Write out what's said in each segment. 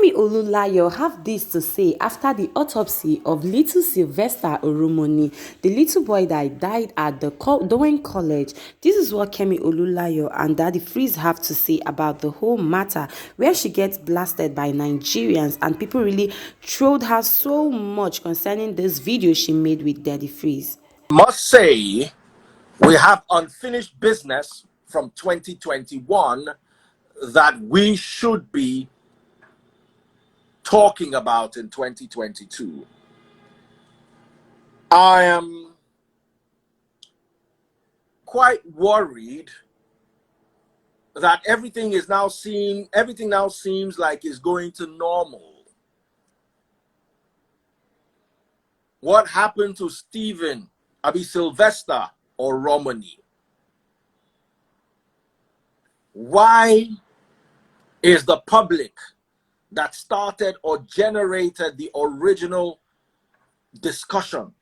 Kemi Olunloyo have this to say after the autopsy of little Sylvester Oromoni, the little boy that died at the Dowen College. This is what Kemi Olunloyo and Daddy Freeze have to say about the whole matter, where she gets blasted by Nigerians and people really trolled her so much concerning this video she made with Daddy Freeze. Must say we have unfinished business from 2021 that we should be talking about in 2022. I am quite worried that everything now seems like it's going to normal. What happened to Sylvester Oromoni? Why is the public that started or generated the original discussion,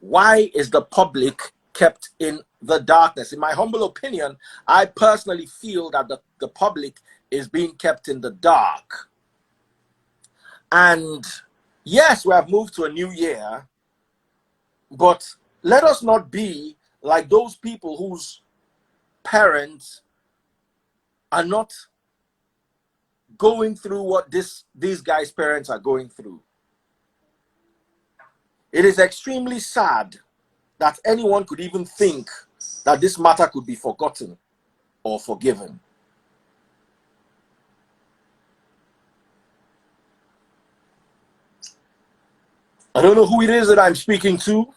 why is the public kept in the darkness? In my humble opinion, I personally feel that the public is being kept in the dark. And yes, we have moved to a new year, but let us not be like those people whose parents are not going through what these guys' parents are going through. It is extremely sad that anyone could even think that this matter could be forgotten or forgiven. I don't know who it is that I'm speaking to,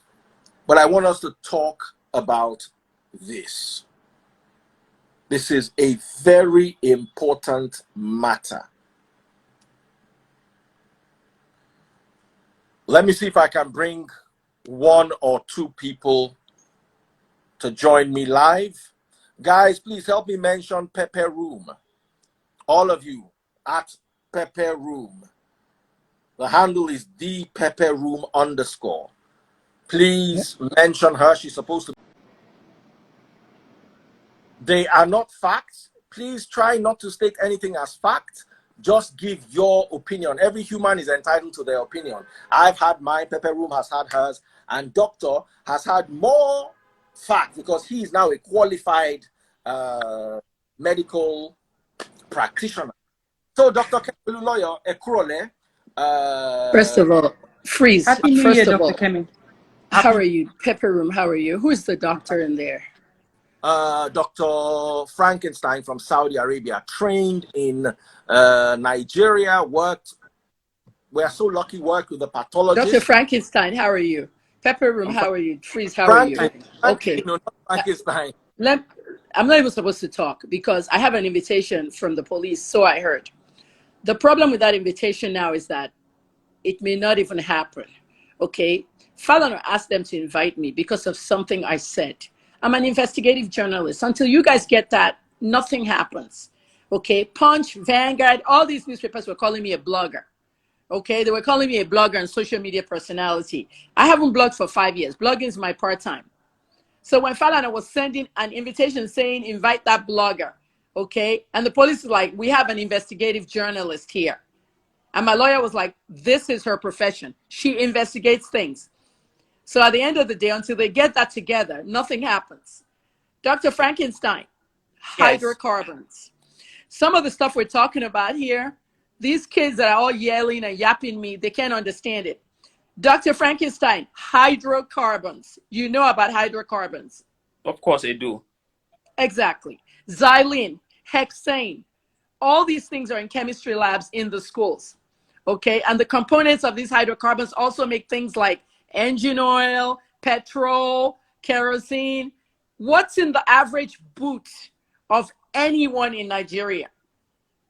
but I want us to talk about this. This is a very important matter. Let me see if I can bring one or two people to join me live. Guys, please help me mention Pepe Room. All of you at Pepe Room. The handle is _. Please mention her. She's supposed to. They are not facts. Please try not to state anything as fact. Just give your opinion. Every human is entitled to their opinion. I've had mine, Pepe Room has had hers, and Doctor has had more facts because he is now a qualified medical practitioner. So, Dr. Kemi Olunloyo, Ekurole. First of all, Freeze. Happy New First Year, of all, Dr. Kemi. how are you? Pepper Room, how are you? Who's the doctor in there? Dr. Frankenstein from Saudi Arabia, trained in Nigeria, we are so lucky, worked with the pathologist. Dr. Frankenstein, how are you? Pepper Room, how are you? Freeze, how are you? Okay. No, not Frankenstein. I'm not even supposed to talk because I have an invitation from the police, so I heard. The problem with that invitation now is that it may not even happen, okay? Falana asked them to invite me because of something I said. I'm an investigative journalist. Until you guys get that, nothing happens, okay? Punch, Vanguard, all these newspapers were calling me a blogger, okay? They were calling me a blogger and social media personality. I haven't blogged for 5 years. Blogging is my part-time. So when Falana was sending an invitation saying, invite that blogger, okay? And the police is like, we have an investigative journalist here. And my lawyer was like, this is her profession. She investigates things. So at the end of the day, until they get that together, nothing happens. Dr. Frankenstein, hydrocarbons. Some of the stuff we're talking about here, these kids that are all yelling and yapping me, they can't understand it. Dr. Frankenstein, hydrocarbons. You know about hydrocarbons. Of course I do. Exactly. Xylene, hexane. All these things are in chemistry labs in the schools. Okay. And the components of these hydrocarbons also make things like engine oil, petrol, kerosene. What's in the average boot of anyone in Nigeria?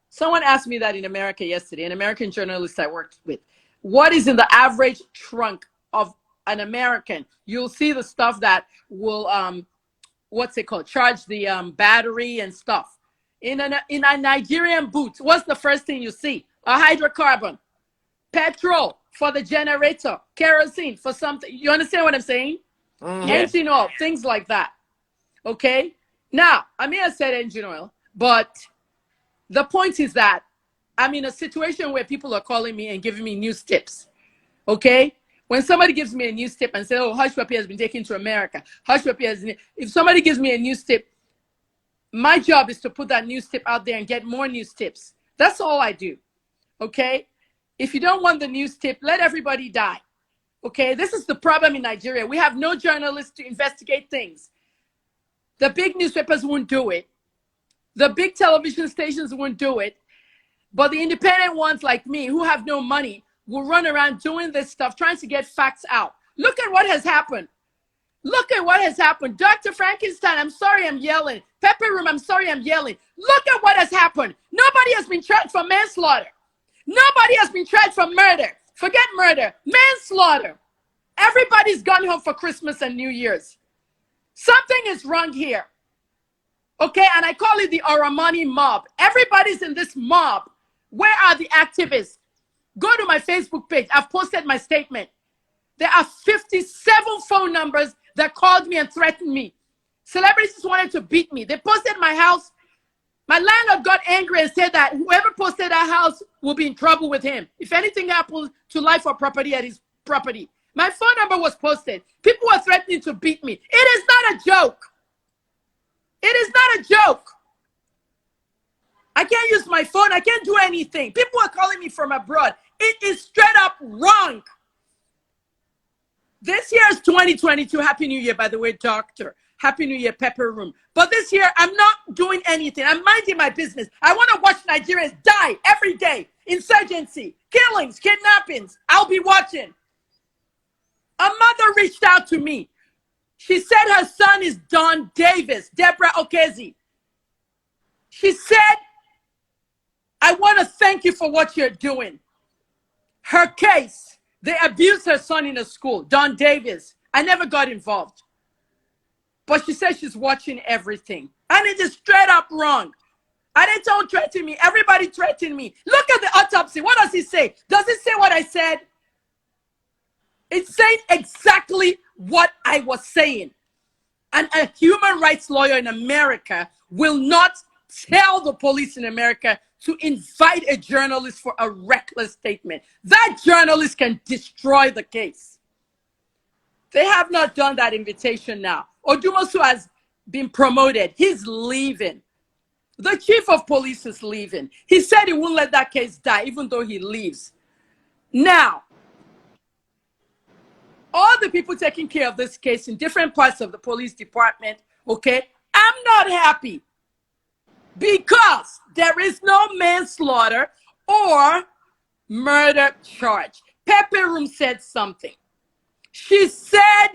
Someone asked me that in America yesterday, an American journalist I worked with. What is in the average trunk of an American? You'll see the stuff that will, what's it called? Charge the battery and stuff. In a Nigerian boot, what's the first thing you see? A hydrocarbon, petrol for the generator, kerosene for something. You understand what I'm saying? Engine oil, things like that. Okay. Now, I may have said engine oil, but the point is that I'm in a situation where people are calling me and giving me news tips. Okay? When somebody gives me a news tip and says, oh, Hush Puppy has been taken to America. Hush Puppy has... If somebody gives me a news tip, my job is to put that news tip out there and get more news tips. That's all I do. Okay? If you don't want the news tip, let everybody die. Okay? This is the problem in Nigeria. We have no journalists to investigate things. The big newspapers won't do it. The big television stations won't do it. But the independent ones like me who have no money will run around doing this stuff, trying to get facts out. Look at what has happened. Look at what has happened. Dr. Frankenstein, I'm sorry I'm yelling. Pepper Room, I'm sorry I'm yelling. Look at what has happened. Nobody has been tried for manslaughter. Nobody has been tried for murder. Forget murder. Manslaughter. Everybody's gone home for Christmas and New Year's. Something is wrong here. Okay, and I call it the Oromoni mob. Everybody's in this mob. Where are the activists? Go to my Facebook page. I've posted my statement. There are 57 phone numbers that called me and threatened me. Celebrities wanted to beat me. They posted my house. My landlord got angry and said that whoever posted our house will be in trouble with him. If anything happens to life or property at his property. My phone number was posted. People were threatening to beat me. It is not a joke. It is not a joke. I can't use my phone. I can't do anything. People are calling me from abroad. It is straight up wrong. This year is 2022. Happy New Year, by the way, doctor. Happy New Year, Pepper Room. But this year, I'm not doing anything. I'm minding my business. I want to watch Nigerians die every day. Insurgency, killings, kidnappings. I'll be watching. A mother reached out to me. She said her son is Don Davis, Deborah Okezi. She said, I want to thank you for what you're doing. Her case, they abused her son in a school, Don Davis. I never got involved. But she said she's watching everything. And it is straight up wrong. And they don't threaten me. Everybody threatened me. Look at the autopsy. What does it say? Does it say what I said? It's saying exactly what I was saying. And a human rights lawyer in America will not tell the police in America to invite a journalist for a reckless statement. That journalist can destroy the case. They have not done that invitation now. Odumosu has been promoted. He's leaving. The chief of police is leaving. He said he won't let that case die, even though he leaves. Now, all the people taking care of this case in different parts of the police department, okay, I'm not happy because there is no manslaughter or murder charge. Pepper Room said something. She said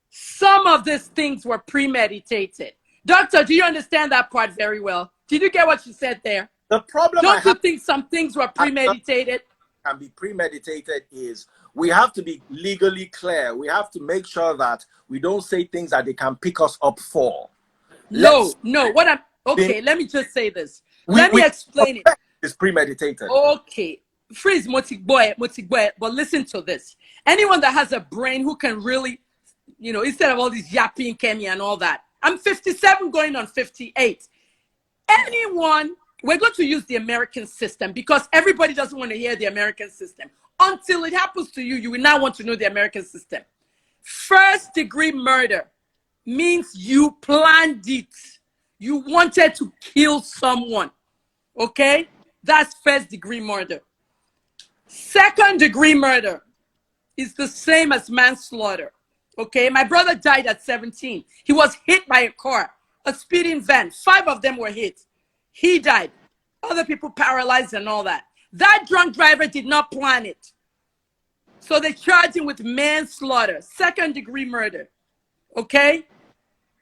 some of these things were premeditated. Doctor, do you understand that part very well? Did you get what she said there? The problem Don't you think some things were premeditated? Can be premeditated is we have to be legally clear. We have to make sure that we don't say things that they can pick us up for. No. Let me just say this. Let me explain it. It's premeditated. Okay. Freeze, Motigboy, but listen to this. Anyone that has a brain who can really, instead of all these yapping Kemi and all that. I'm 57 going on 58. We're going to use the American system because everybody doesn't want to hear the American system. Until it happens to you, you will now want to know the American system. First degree murder means you planned it. You wanted to kill someone. Okay? That's first degree murder. Second degree murder is the same as manslaughter. Okay? My brother died at 17. He was hit by a car, a speeding van. 5 of them were hit. He died. Other people paralyzed and all that. That drunk driver did not plan it. So they charged him with manslaughter, second degree murder. Okay?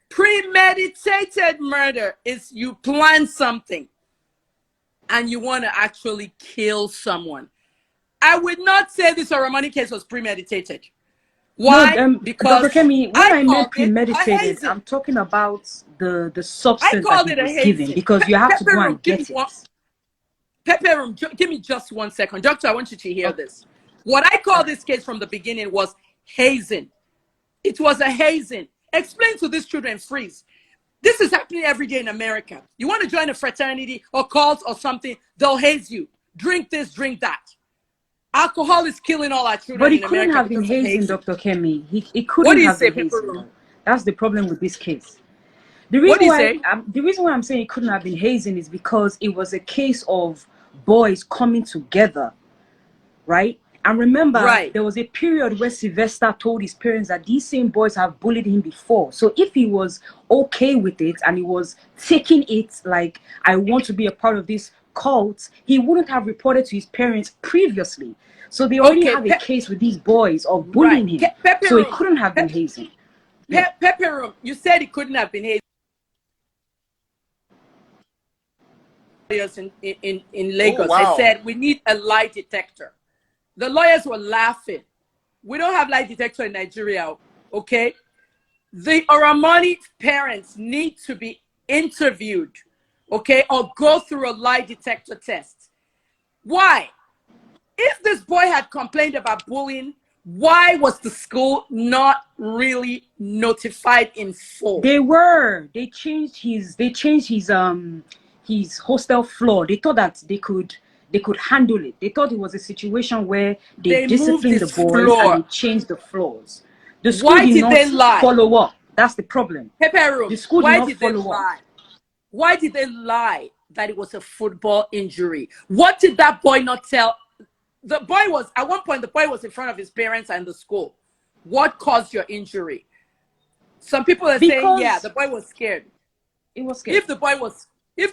Premeditated murder is you plan something and you want to actually kill someone. I would not say this Oromoni case was premeditated. Why? No, because Dr. Kemi, when I meant premeditated, I'm talking about the substance that he was given, because you have to go and get it. Pepper Room, give me just 1 second. Doctor, I want you to hear this. What I call this case from the beginning was hazing. It was a hazing. Explain to these children, Freeze. This is happening every day in America. You want to join a fraternity or cult or something, they'll haze you. Drink this, drink that. Alcohol is killing all our children But in it couldn't America have been because of hazing, hazing. Dr. Kemi. It What couldn't do you have say, been people hazing, room? though. That's the problem with this case. What do you say? The reason why I'm saying it couldn't have been hazing is because it was a case of boys coming together, right? And remember, Right. there was a period where Sylvester told his parents that these same boys have bullied him before. So if he was okay with it and he was taking it like, I want to be a part of this cult, he wouldn't have reported to his parents previously. So they already have a case with these boys of bullying him. So it couldn't have been hazing. Pepe Room, you said it couldn't have been hazing. In Lagos, Oh, wow. I said we need a lie detector. The lawyers were laughing. We don't have lie detector in Nigeria, okay? The Oromoni parents need to be interviewed, okay, or go through a lie detector test. Why? If this boy had complained about bullying, why was the school not really notified in full? They were. They changed his hostel floor. They thought that they could handle it. They thought it was a situation where they moved disciplined the this boys floor. and they changed the floors. The school Why did did not they lie? follow up. That's the problem. Pepe Room, The school did why not did they follow up. lie? Why did they lie that it was a football injury? What did that boy not tell? The boy was, at one point, the boy was in front of his parents and the school. What caused your injury? Some people are saying, yeah, the boy was scared. It was scared. If the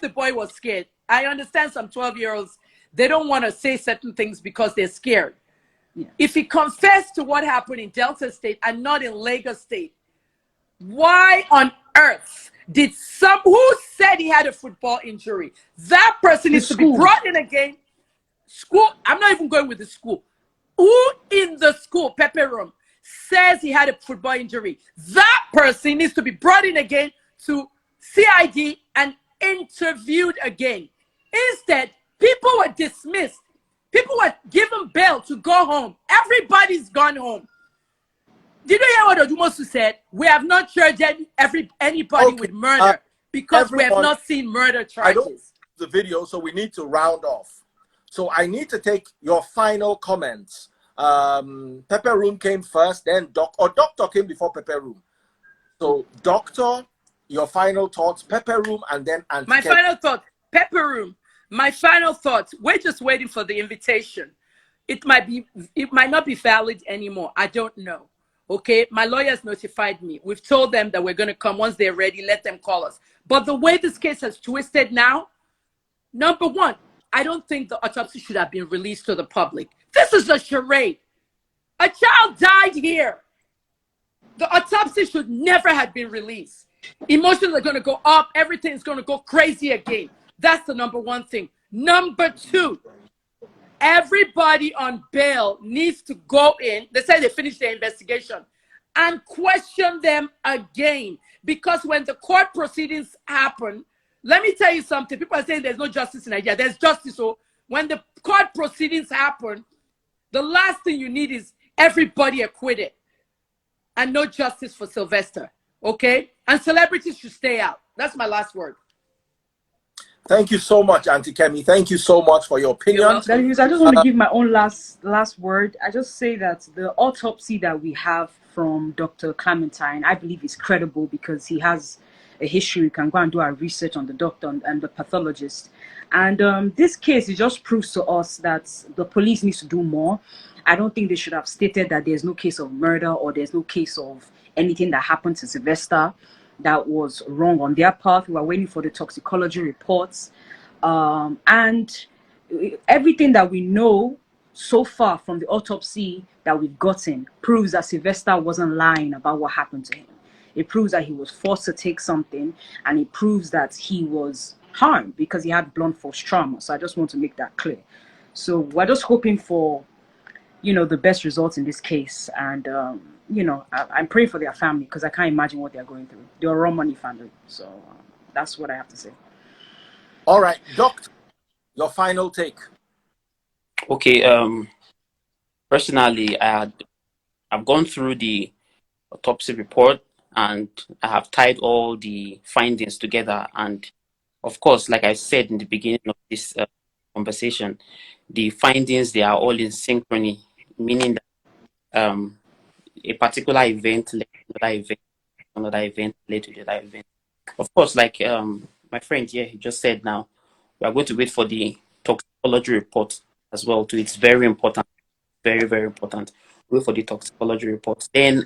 boy was scared, I understand some 12-year-olds, they don't want to say certain things because they're scared. Yeah. If he confessed to what happened in Delta State and not in Lagos State, why on earth did who said he had a football injury? That person needs to be brought in again. School, I'm not even going with the school. Who in the school, Pepe Room, says he had a football injury? That person needs to be brought in again to CID and interviewed again. Instead, people were dismissed. People were given bail to go home. Everybody's gone home. Did you hear what Odumosu said? We have not charged anybody with murder because we have not seen murder charges. I don't the video, so we need to round off. So I need to take your final comments. Pepe Room came first, then Doctor came before Pepe Room. So Doctor, your final thoughts, Pepe Room, and then Auntie My Kemi. final thought, Pepe Room. My final thoughts. We're just waiting for the invitation. It might not be valid anymore. I don't know. Okay, my lawyers notified me. We've told them that we're going to come once they're ready. Let them call us. But the way this case has twisted now, number one, I don't think the autopsy should have been released to the public. This is a charade. A child died here. The autopsy should never have been released. Emotions are going to go up. Everything is going to go crazy again. That's the number one thing. Number two, everybody on bail needs to go in. They say they finished their investigation and question them again. Because when the court proceedings happen, let me tell you something. People are saying there's no justice in Nigeria. There's justice. So when the court proceedings happen, the last thing you need is everybody acquitted and no justice for Sylvester. Okay? And celebrities should stay out. That's my last word. Thank you so much, Auntie Kemi. Thank you so much for your opinion. I just want to give my own last word. I just say that the autopsy that we have from Dr. Clementine, I believe is credible because he has a history. You can go and do our research on the doctor and the pathologist. And this case, it just proves to us that the police needs to do more. I don't think they should have stated that there's no case of murder or there's no case of anything that happened to Sylvester that was wrong on their part. We are waiting for the toxicology reports. And everything that we know so far from the autopsy that we've gotten proves that Sylvester wasn't lying about what happened to him. It proves that he was forced to take something, and it proves that he was harmed because he had blunt force trauma. So I just want to make that clear. So we're just hoping for, the best results in this case. And, I'm praying for their family because I can't imagine what they're going through. The Oromoni family. So that's what I have to say. All right, Doctor, your final take. Okay. Personally, I've gone through the autopsy report and I have tied all the findings together. And of course, like I said in the beginning of this conversation, the findings, they are all in synchrony, meaning that a particular event led to another event led to the other event. Of course, like my friend here, he just said now, we are going to wait for the toxicology report as well too. It's very important, very, very important. Wait for the toxicology report. Then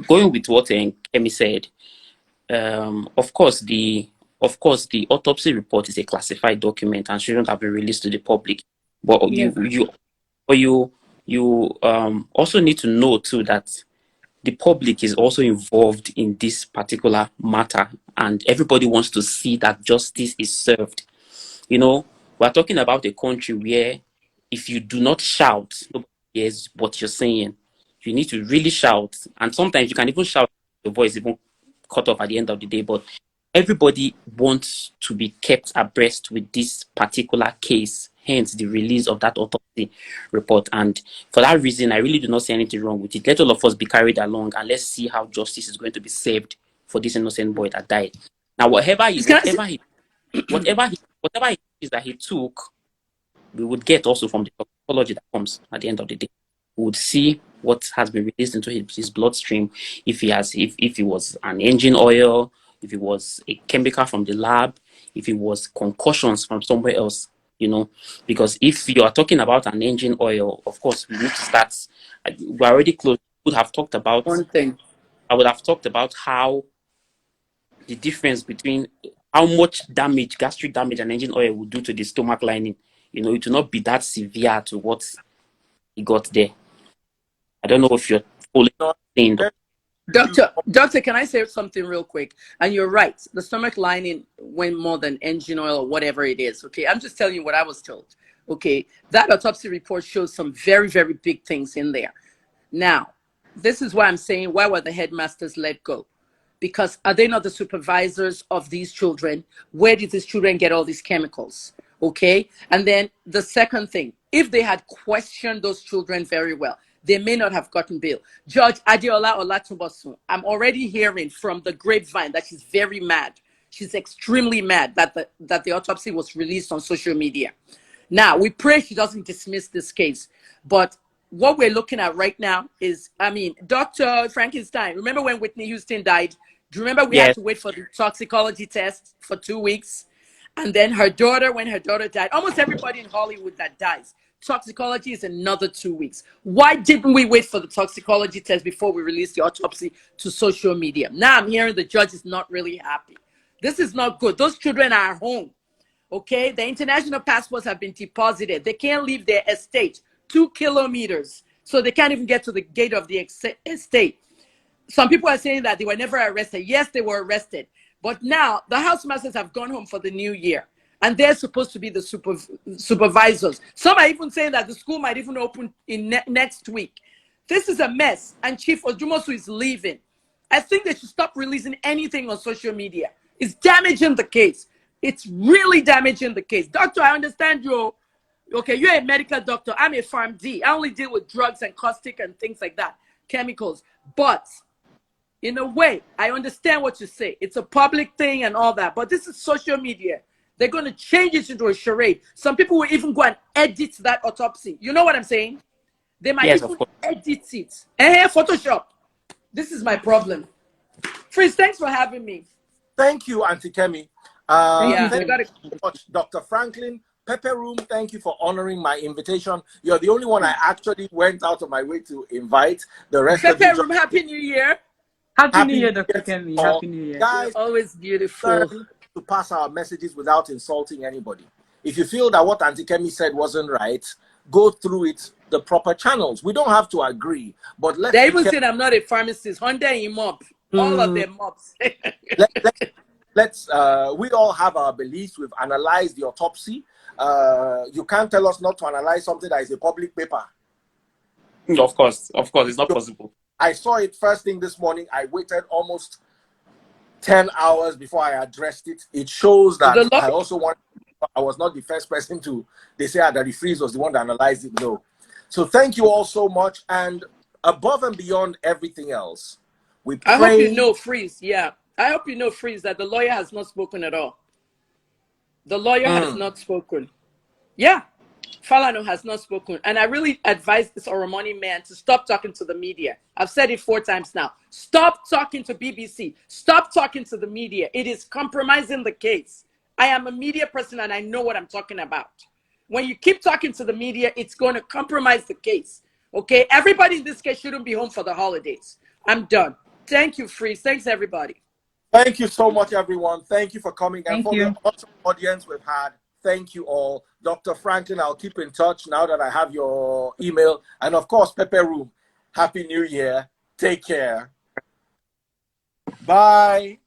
going with what Kemi said, of course the autopsy report is a classified document and shouldn't have been released to the public. But Never. you also need to know too that the public is also involved in this particular matter, and everybody wants to see that justice is served. We're talking about a country where if you do not shout, nobody hears what you're saying. You need to really shout, and sometimes you can even shout, your voice even cut off at the end of the day. But everybody wants to be kept abreast with this particular case, hence the release of that autopsy report. And for that reason, I really do not see anything wrong with it. Let all of us be carried along, and let's see how justice is going to be served for this innocent boy that died. Now, Can I say- whatever it is that he took, we would get also from the toxicology that comes at the end of the day. We would see what has been released into his bloodstream, if it was an engine oil, if it was a chemical from the lab, if it was concussions from somewhere else, because if you are talking about an engine oil, of course we need to start. We're already close. one thing? I would have talked about how the difference between how much damage, gastric damage, an engine oil will do to the stomach lining. It will not be that severe to what he got there. I don't know if you're fully saying. Doctor, can I say something real quick? And you're right. The stomach lining went more than engine oil or whatever it is. Okay. I'm just telling you what I was told. Okay. That autopsy report shows some very, very big things in there. Now, this is why I'm saying, why were the headmasters let go? Because are they not the supervisors of these children? Where did these children get all these chemicals? Okay. And then the second thing, if they had questioned those children very well, they may not have gotten bail. Judge Adeola Olatunbosun, I'm already hearing from the grapevine that she's very mad. She's extremely mad that the autopsy was released on social media. Now, we pray she doesn't dismiss this case. But what we're looking at right now is, Dr. Frankenstein, remember when Whitney Houston died? Do you remember we had to wait for the toxicology test for 2 weeks? And then when her daughter died, almost everybody in Hollywood that dies, toxicology is another 2 weeks. Why didn't we wait for the toxicology test before we released the autopsy to social media? Now I'm hearing the judge is not really happy. This is not good. Those children are home. Okay, the international passports have been deposited. They can't leave their estate 2 kilometers. So they can't even get to the gate of the estate. Some people are saying that they were never arrested. Yes, they were arrested. But now the housemasters have gone home for the new year. And they're supposed to be the supervisors. Some are even saying that the school might even open in next week. This is a mess. And Chief Ojumosu is leaving. I think they should stop releasing anything on social media. It's damaging the case. It's really damaging the case. Doctor, I understand you. Okay, you're a medical doctor. I'm a PharmD. I only deal with drugs and caustic and things like that, chemicals. But in a way, I understand what you say. It's a public thing and all that. But this is social media. They're going to change it into a charade. Some people will even go and edit that autopsy. You know what I'm saying? They might even edit it. Photoshop. This is my problem. Freeze, thanks for having me. Thank you, Auntie Kemi. Thank you very much, Dr. Franklin. Pepper Room, thank you for honoring my invitation. You're the only one I actually went out of my way to invite. The rest of you. Pepper Room, Happy New Year. Happy New Year, Dr. Kemi. Happy New Year. Guys, always beautiful. Learn to pass our messages without insulting anybody. If you feel that what Auntie Kemi said wasn't right, go through it the proper channels. We don't have to agree, but let's. They even said I'm not a pharmacist. Honda him up. All of them mops. Let's we all have our beliefs. We've analyzed the autopsy. You can't tell us not to analyze something that is a public paper. Of course, it's not possible. I saw it first thing this morning. I waited almost 10 hours before I addressed it. It shows that I was not the first person to. They say that the freeze was the one that analyzed it. No. So thank you all so much. And above and beyond everything else, We I hope you pray. know, Freeze. Yeah. I hope you know, Freeze, that the lawyer has not spoken at all. The lawyer has not spoken. Yeah. Falano has not spoken. And I really advise this Oromoni man to stop talking to the media. I've said it 4 times now. Stop talking to BBC. Stop talking to the media. It is compromising the case. I am a media person and I know what I'm talking about. When you keep talking to the media, it's going to compromise the case. Okay? Everybody in this case shouldn't be home for the holidays. I'm done. Thank you, Freeze. Thanks, everybody. Thank you so much, everyone. Thank you for coming. And Thank for the you. awesome audience we've had, thank you all. Dr. Franklin, I'll keep in touch now that I have your email. And of course, Pepe Room, Happy New Year. Take care. Bye.